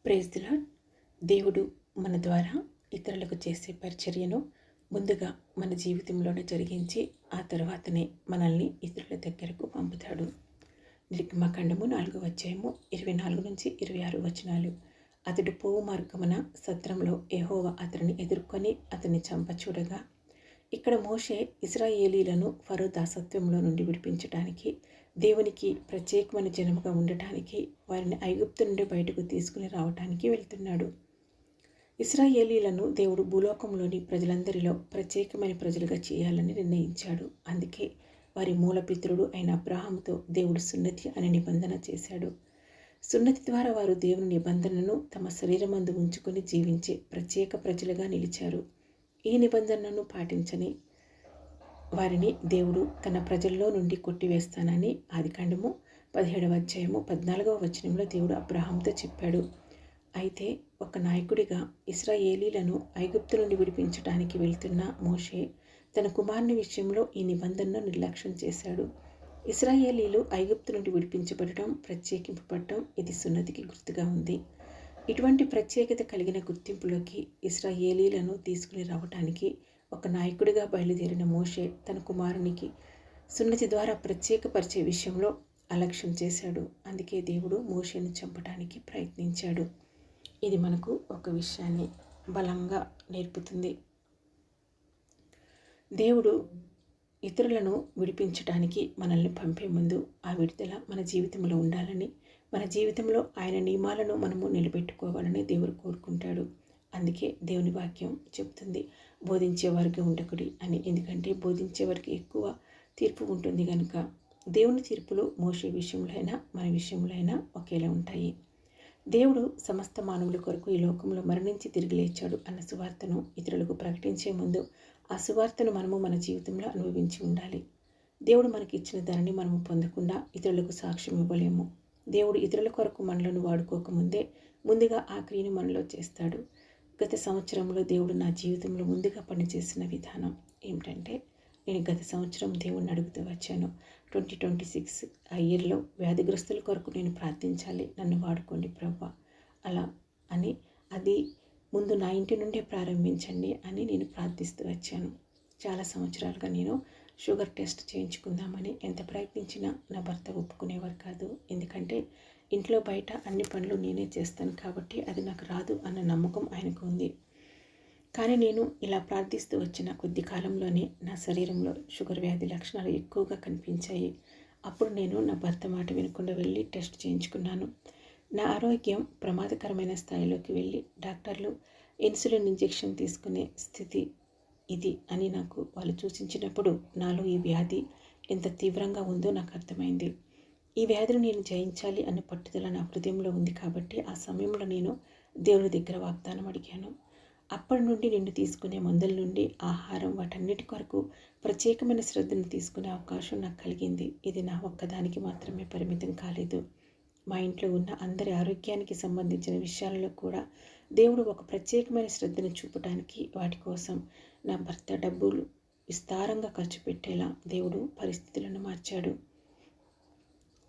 Praise the lord. దేవుడు మన ద్వారా ఇతరులకు చేసే పరిచర్యను ముందుగా మన జీవితంలోనే జరిగించి ఆ తర్వాతనే మనల్ని ఇతరుల దగ్గరకు పంపుతాడు. నిర్గమకాండము 4వ అధ్యాయము 24 నుంచి 26 వచనాలు. అతడు పోవు మార్గమున సత్రంలో యెహోవా అతనిని ఎదుర్కొని అతన్ని చంపచూడగా, ఇక్కడ మోషే ఇశ్రాయేలీలను ఫరో దాసత్వంలో నుండి విడిపించడానికి, దేవునికి ప్రత్యేకమైన జనముగా ఉండటానికి, వారిని ఐగుప్తు నుండి బయటకు తీసుకుని రావటానికి వెళ్తున్నాడు. ఇశ్రాయేలీలను దేవుడు భూలోకంలోని ప్రజలందరిలో ప్రత్యేకమైన ప్రజలుగా చేయాలని నిర్ణయించాడు. అందుకే వారి మూలపితరుడు అయిన అబ్రాహాముతో దేవుడు సున్నతి అనే నిబంధన చేశాడు. సున్నతి ద్వారా వారు దేవుని నిబంధనను తమ శరీరమందు ఉంచుకొని జీవించే ప్రత్యేక ప్రజలుగా నిలిచారు. ఈ నిబంధనను పాటించని వారిని దేవుడు తన ప్రజల్లో నుండి కొట్టివేస్తానని ఆదికాండము 17వ అధ్యాయము 14వ వచనంలో దేవుడు అబ్రహాంతో చెప్పాడు. అయితే ఒక నాయకుడిగా ఇశ్రాయేలీలను ఐగుప్తు నుండి విడిపించడానికి వెళ్తున్న మోషే తన కుమారుని విషయంలో ఈ నిబంధనను నిర్లక్ష్యం చేశాడు. ఇశ్రాయేలీలు ఐగుప్తు నుండి విడిపించబడటం, ప్రత్యేకింపబడటం ఇది సున్నతికి గుర్తుగా ఉంది. ఇటువంటి ప్రత్యేకత కలిగిన గుర్తింపులోకి ఇశ్రాయేలీలను తీసుకుని రావటానికి ఒక నాయకుడిగా బయలుదేరిన మోషే తన కుమారునికి సున్నతి ద్వారా ప్రత్యేకపరిచే విషయంలో అలక్ష్యం చేశాడు. అందుకే దేవుడు మోషేను చంపడానికి ప్రయత్నించాడు. ఇది మనకు ఒక విషయాన్ని బలంగా నేర్పుతుంది. దేవుడు ఇతరులను విడిపించడానికి మనల్ని పంపే ముందు ఆ విడుదల మన జీవితంలో ఉండాలని, మన జీవితంలో ఆయన నియమాలను మనము నిలబెట్టుకోవాలని దేవుడు కోరుకుంటాడు. అందుకే దేవుని వాక్యం చెప్తుంది, బోధించేవారికి ఉండకుడి అని. ఎందుకంటే బోధించేవారికి ఎక్కువ తీర్పు ఉంటుంది కనుక. దేవుని తీర్పులు మోషే విషయంలో అయినా మన విషయంలో అయినా ఒకేలా ఉంటాయి. దేవుడు సమస్త మానవుల కొరకు ఈ లోకంలో మరణించి తిరిగి లేచాడు అన్న సువార్తను ఇతరులకు ప్రకటించే ముందు ఆ సువార్తను మనము మన జీవితంలో అనుభవించి ఉండాలి. దేవుడు మనకి ఇచ్చిన దానిని మనము పొందకుండా ఇతరులకు సాక్ష్యం ఇవ్వలేము. దేవుడు ఇతరుల కొరకు మనలను వాడుకోకముందే ముందుగా ఆ క్రియను మనలో చేస్తాడు. గత సంవత్సరంలో దేవుడు నా జీవితంలో ముందుగా పనిచేసిన విధానం ఏమిటంటే, నేను గత సంవత్సరం దేవుడిని అడుగుతూ వచ్చాను, 2026 ఆ ఇయర్లో వ్యాధిగ్రస్తుల కొరకు నేను ప్రార్థించాలి, నన్ను వాడుకోండి ప్రభువా అలా అని. అది ముందు నా ఇంటి నుండే ప్రారంభించండి అని నేను ప్రార్థిస్తూ వచ్చాను. చాలా సంవత్సరాలుగా నేను షుగర్ టెస్ట్ చేయించుకుందామని ఎంత ప్రయత్నించినా నా భర్త ఒప్పుకునేవారు కాదు. ఎందుకంటే ఇంట్లో బయట అన్ని పనులు నేనే చేస్తాను కాబట్టి అది నాకు రాదు అన్న నమ్మకం ఆయనకు ఉంది. కానీ నేను ఇలా ప్రార్థిస్తూ వచ్చిన కొద్ది కాలంలోనే నా శరీరంలో షుగర్ వ్యాధి లక్షణాలు ఎక్కువగా కనిపించాయి. అప్పుడు నేను నా భర్త మాట వినకుండా వెళ్ళి టెస్ట్ చేయించుకున్నాను. నా ఆరోగ్యం ప్రమాదకరమైన స్థాయిలోకి వెళ్ళి డాక్టర్లు ఇన్సులిన్ ఇంజెక్షన్ తీసుకునే స్థితి ఇది అని నాకు వాళ్ళు సూచించినప్పుడు నాలో ఈ వ్యాధి ఎంత తీవ్రంగా ఉందో నాకు అర్థమైంది. ఈ వ్యాధిని నేను జయించాలి అనే పట్టుదల నా హృదయంలో ఉంది కాబట్టి ఆ సమయంలో నేను దేవుని దగ్గర వాగ్దానం అడిగాను. అప్పటి నుండి నేను తీసుకునే మందుల నుండి ఆహారం వాటన్నిటి కొరకు ప్రత్యేకమైన శ్రద్ధను తీసుకునే అవకాశం నాకు కలిగింది. ఇది నా ఒక్కదానికి మాత్రమే పరిమితం కాలేదు. మా ఇంట్లో ఉన్న అందరి ఆరోగ్యానికి సంబంధించిన విషయాలలో కూడా దేవుడు ఒక ప్రత్యేకమైన శ్రద్ధను చూపడానికి వాటి కోసం నా భర్త డబ్బులు విస్తారంగా ఖర్చు పెట్టేలా దేవుడు పరిస్థితులను మార్చాడు.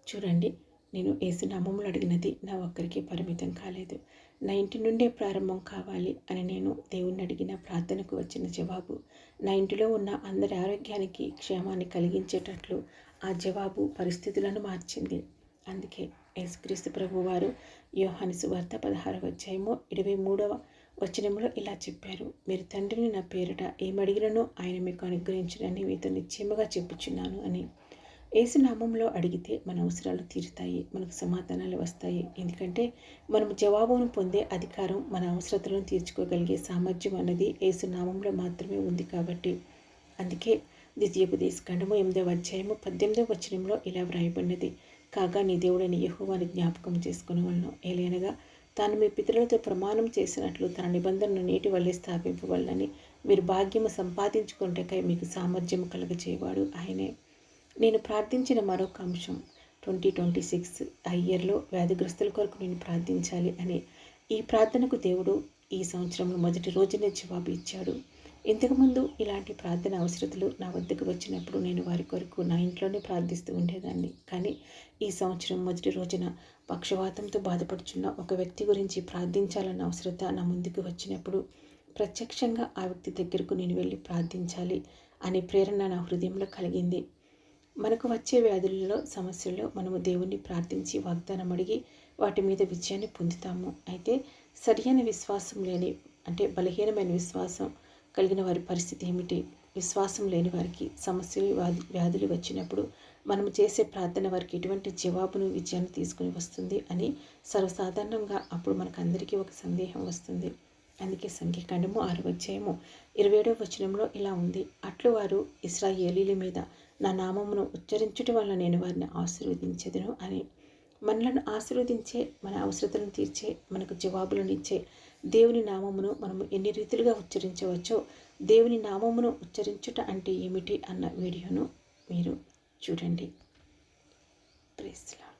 చూడండి, నేను యేసు నామములో అడిగినది నా ఒక్కరికి పరిమితం కాలేదు. నా ఇంటి నుండే ప్రారంభం కావాలి అని నేను దేవుణ్ణి అడిగిన ప్రార్థనకు వచ్చిన జవాబు నా ఇంటిలో ఉన్న అందరి ఆరోగ్యానికి క్షేమాన్ని కలిగించేటట్లు ఆ జవాబు పరిస్థితులను మార్చింది. అందుకే యేసుక్రీస్తు ప్రభు వారు యోహాను సువార్త 16వ అధ్యాయము 23వ వచనంలో ఇలా చెప్పారు, మీరు తండ్రిని నా పేరిట ఏమడిగిననో ఆయన మీకు అనుగ్రహించునని మీతో నిశ్చయముగా చెప్పుచున్నాను అని. యేసు నామంలో అడిగితే మన అవసరాలు తీరుతాయి, మనకు సమాధానాలు వస్తాయి. ఎందుకంటే మనం జవాబును పొందే అధికారం, మన అవసరతలను తీర్చుకోగలిగే సామర్థ్యం అన్నది యేసు నామంలో మాత్రమే ఉంది కాబట్టి. అందుకే ద్వితీయోపదేశకాండము 8వ అధ్యాయము 18వ వచనంలో ఇలా వ్రాయబడినది, కాగా నీ దేవుడైన యెహోవాను జ్ఞాపకం చేసుకొనవలెను, ఏలయనగా తాను మీ పితరులతో ప్రమాణం చేసినట్లు తన నిబంధనను నీటి వల్లే స్థాపింపవలనని మీరు భాగ్యము సంపాదించుకొనుటకై మీకు సామర్థ్యం కలుగచేవాడు ఆయనే. నేను ప్రార్థించిన మరొక అంశం 2026 ఆ ఇయర్లో వ్యాధిగ్రస్తుల కొరకు నేను ప్రార్థించాలి అని. ఈ ప్రార్థనకు దేవుడు ఈ సంవత్సరంలో మొదటి రోజునే జవాబు ఇచ్చాడు. ఇంతకుముందు ఇలాంటి ప్రార్థన అవసరతలు నా వద్దకు వచ్చినప్పుడు నేను వారి కొరకు నా ఇంట్లోనే ప్రార్థిస్తూ ఉండేదాన్ని. కానీ ఈ సంవత్సరం మొదటి రోజున పక్షవాతంతో బాధపడుచున్న ఒక వ్యక్తి గురించి ప్రార్థించాలన్న అవసరత నా ముందుకు వచ్చినప్పుడు ప్రత్యక్షంగా ఆ వ్యక్తి దగ్గరకు నేను వెళ్ళి ప్రార్థించాలి అనే ప్రేరణ నా హృదయంలో కలిగింది. మనకు వచ్చే వ్యాధులలో సమస్యల్లో మనము దేవుణ్ణి ప్రార్థించి వాగ్దానం అడిగి వాటి మీద విజయాన్ని పొందుతాము. అయితే సరియైన విశ్వాసం లేని అంటే బలహీనమైన విశ్వాసం కలిగిన వారి పరిస్థితి ఏమిటి? విశ్వాసం లేని వారికి సమస్యలు వ్యాధులు వచ్చినప్పుడు మనము చేసే ప్రార్థన వారికి ఎటువంటి జవాబును విజయాన్ని తీసుకుని వస్తుంది అని సర్వసాధారణంగా అప్పుడు మనకు అందరికీ ఒక సందేహం వస్తుంది. అందుకే సంఖ్యాకాండము 6వ అధ్యాయము 27వ వచనంలో ఇలా ఉంది, అట్లు వారు ఇశ్రాయేలీల మీద నా నామమును ఉచ్చరించుట వల్ల నేను వారిని ఆశీర్వదించెదను అని. మనలను ఆశీర్వదించే, మన అవసరతలను తీర్చే, మనకు జవాబులను ఇచ్చే దేవుని నామమును మనము ఎన్ని రీతిలుగా ఉచ్చరించవచ్చో, దేవుని నామమును ఉచ్చరించుట అంటే ఏమిటి అన్న వీడియోను మీరు చూడండి. Praise the lord.